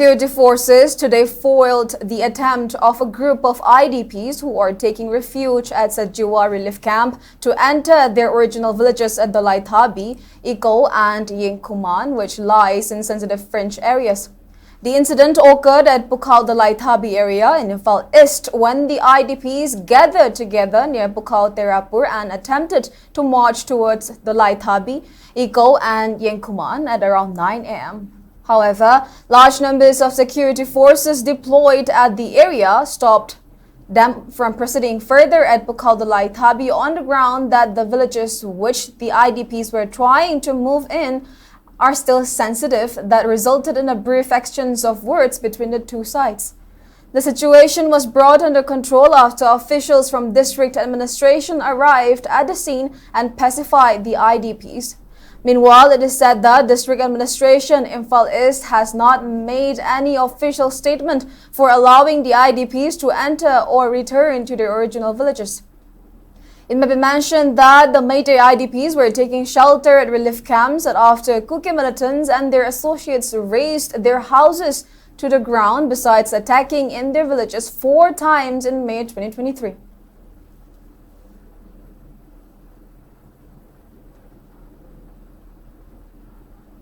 Security forces today foiled the attempt of a group of IDPs who are taking refuge at Sajiwa relief camp to enter their original villages at Dolaithabi, Iko and Yingkuman, which lies in sensitive fringe areas. The incident occurred at Bukal Dolaithabi area in Imphal East when the IDPs gathered together near Bukal Terapur and attempted to march towards Dolaithabi, Iko and Yingkuman at around 9 a.m. However, large numbers of security forces deployed at the area stopped them from proceeding further at Bukal Dolaithabi on the ground that the villages which the IDPs were trying to move in are still sensitive, that resulted in a brief exchange of words between the two sides. The situation was brought under control after officials from district administration arrived at the scene and pacified the IDPs. Meanwhile, it is said that district administration Imphal East has not made any official statement for allowing the IDPs to enter or return to their original villages. It may be mentioned that the Meitei IDPs were taking shelter at relief camps after Kuki militants and their associates razed their houses to the ground, besides attacking in their villages 4 times in May 2023.